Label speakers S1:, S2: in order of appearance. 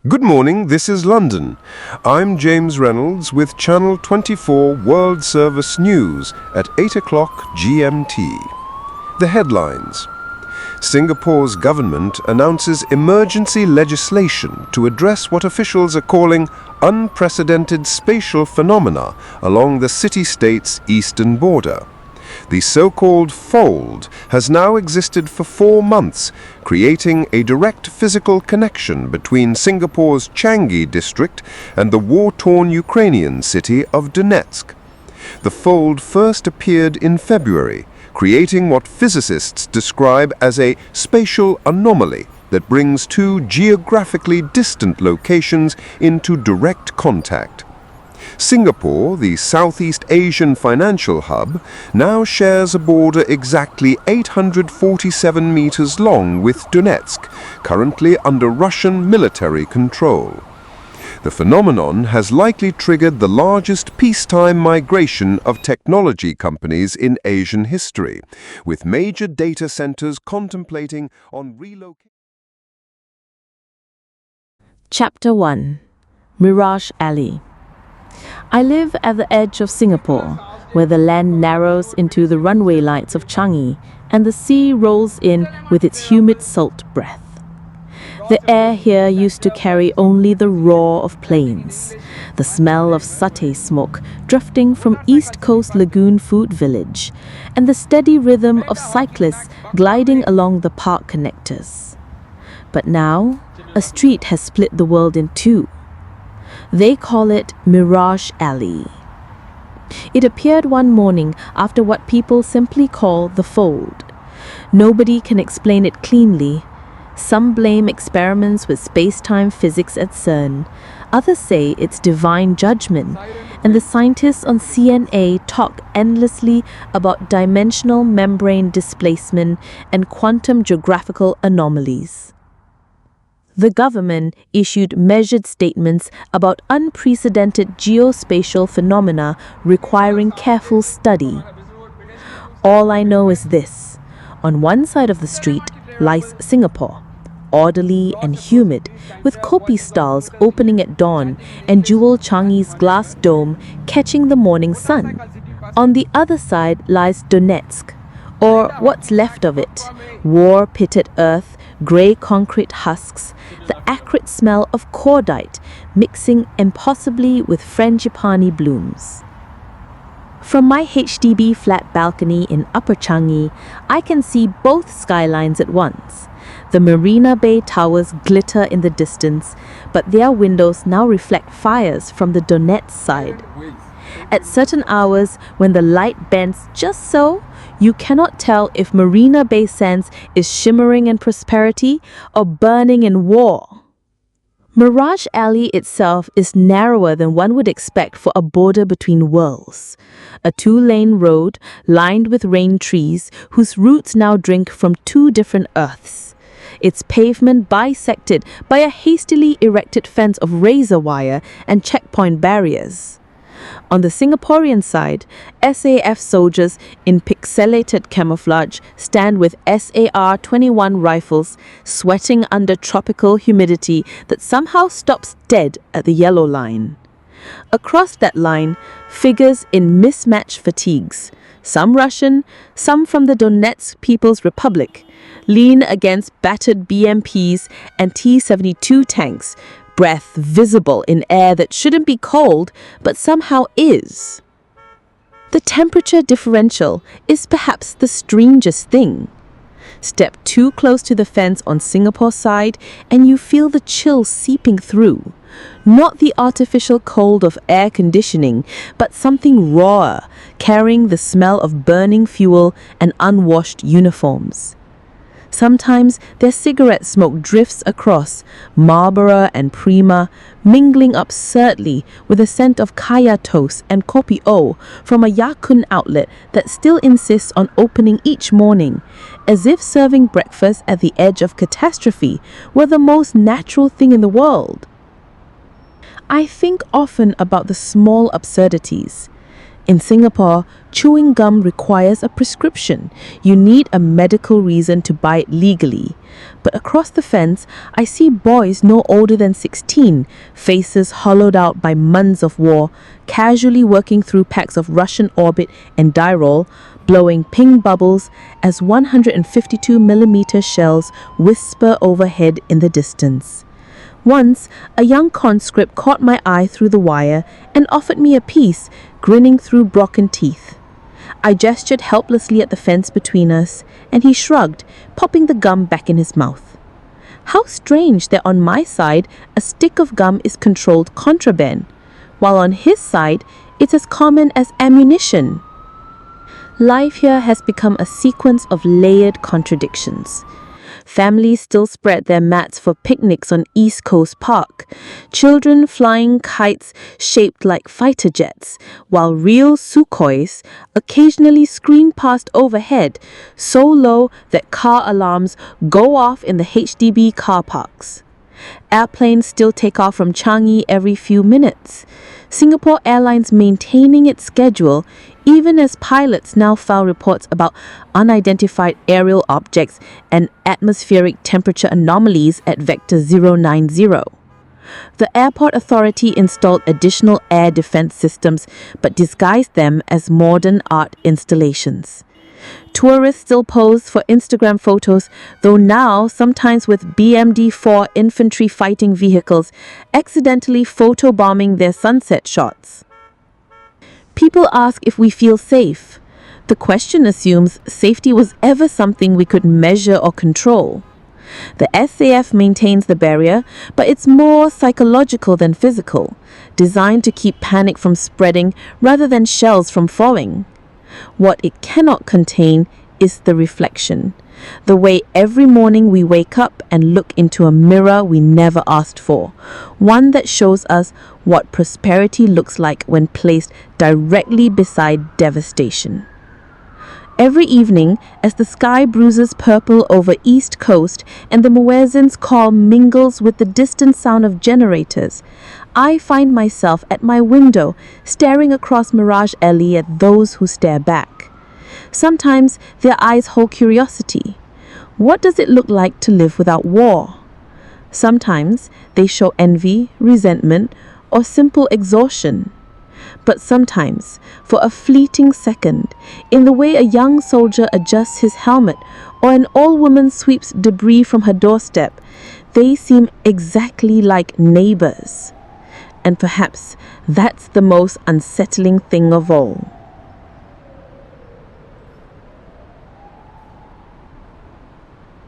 S1: Good morning, this is London. I'm James Reynolds with Channel 24 World Service News at 8 o'clock GMT. The headlines. Singapore's government announces emergency legislation to address what officials are calling unprecedented spatial phenomena along the city-state's eastern border. The so-called fold has now existed for 4 months, creating a direct physical connection between Singapore's Changi district and the war-torn Ukrainian city of Donetsk. The fold first appeared in February, creating what physicists describe as a spatial anomaly that brings two geographically distant locations into direct contact. Singapore, the Southeast Asian financial hub, now shares a border exactly 847 meters long with Donetsk, currently under Russian military control. The phenomenon has likely triggered the largest peacetime migration of technology companies in Asian history, with major data centers contemplating on relocating.
S2: Chapter 1. Mirage Alley. I live at the edge of Singapore, where the land narrows into the runway lights of Changi and the sea rolls in with its humid salt breath. The air here used to carry only the roar of planes, the smell of satay smoke drifting from East Coast Lagoon Food Village, and the steady rhythm of cyclists gliding along the park connectors. But now, a street has split the world in two. They call it Mirage Alley. It appeared one morning after what people simply call the fold. Nobody can explain it cleanly. Some blame experiments with space-time physics at CERN. Others say it's divine judgment. And the scientists on CNA talk endlessly about dimensional membrane displacement and quantum geographical anomalies. The government issued measured statements about unprecedented geospatial phenomena requiring careful study. All I know is this. On one side of the street lies Singapore, orderly and humid, with kopi stalls opening at dawn and Jewel Changi's glass dome catching the morning sun. On the other side lies Donetsk, or what's left of it, war-pitted earth, grey concrete husks, the acrid smell of cordite mixing impossibly with frangipani blooms. From my HDB flat balcony in Upper Changi, I can see both skylines at once. The Marina Bay towers glitter in the distance, but their windows now reflect fires from the Donetsk side. At certain hours, when the light bends just so, you cannot tell if Marina Bay Sands is shimmering in prosperity or burning in war. Mirage Alley itself is narrower than one would expect for a border between worlds. A 2-lane road lined with rain trees whose roots now drink from 2 different earths. Its pavement bisected by a hastily erected fence of razor wire and checkpoint barriers. On the Singaporean side, SAF soldiers in pixelated camouflage stand with SAR-21 rifles, sweating under tropical humidity that somehow stops dead at the yellow line. Across that line, figures in mismatched fatigues, some Russian, some from the Donetsk People's Republic, lean against battered BMPs and T-72 tanks, breath visible in air that shouldn't be cold, but somehow is. The temperature differential is perhaps the strangest thing. Step too close to the fence on Singapore's side and you feel the chill seeping through. Not the artificial cold of air conditioning, but something rawer, carrying the smell of burning fuel and unwashed uniforms. Sometimes their cigarette smoke drifts across, Marlboro and Prima, mingling absurdly with a scent of kaya toast and kopi o from a Ya Kun outlet that still insists on opening each morning, as if serving breakfast at the edge of catastrophe were the most natural thing in the world. I think often about the small absurdities. In Singapore, chewing gum requires a prescription. You need a medical reason to buy it legally. But across the fence, I see boys no older than 16, faces hollowed out by months of war, casually working through packs of Russian Orbit and Dyrol, blowing ping bubbles as 152mm shells whisper overhead in the distance. Once, a young conscript caught my eye through the wire and offered me a piece, grinning through broken teeth. I gestured helplessly at the fence between us, and he shrugged, popping the gum back in his mouth. How strange that on my side, a stick of gum is controlled contraband, while on his side, it's as common as ammunition. Life here has become a sequence of layered contradictions. Families still spread their mats for picnics on East Coast Park, children flying kites shaped like fighter jets, while real Sukhois occasionally screen past overhead, so low that car alarms go off in the HDB car parks. Airplanes still take off from Changi every few minutes. Singapore Airlines maintaining its schedule even as pilots now file reports about unidentified aerial objects and atmospheric temperature anomalies at Vector 090. The airport authority installed additional air defense systems but disguised them as modern art installations. Tourists still pose for Instagram photos, though now sometimes with BMD-4 infantry fighting vehicles accidentally photobombing their sunset shots. People ask if we feel safe. The question assumes safety was ever something we could measure or control. The SAF maintains the barrier, but it's more psychological than physical, designed to keep panic from spreading rather than shells from falling. What it cannot contain is the reflection, the way every morning we wake up and look into a mirror we never asked for, one that shows us what prosperity looks like when placed directly beside devastation. Every evening, as the sky bruises purple over East Coast and the muezzin's call mingles with the distant sound of generators, I find myself at my window staring across Mirage Alley at those who stare back. Sometimes their eyes hold curiosity. What does it look like to live without war? Sometimes they show envy, resentment, or simple exhaustion. But sometimes, for a fleeting second, in the way a young soldier adjusts his helmet or an old woman sweeps debris from her doorstep, they seem exactly like neighbors. And perhaps that's the most unsettling thing of all.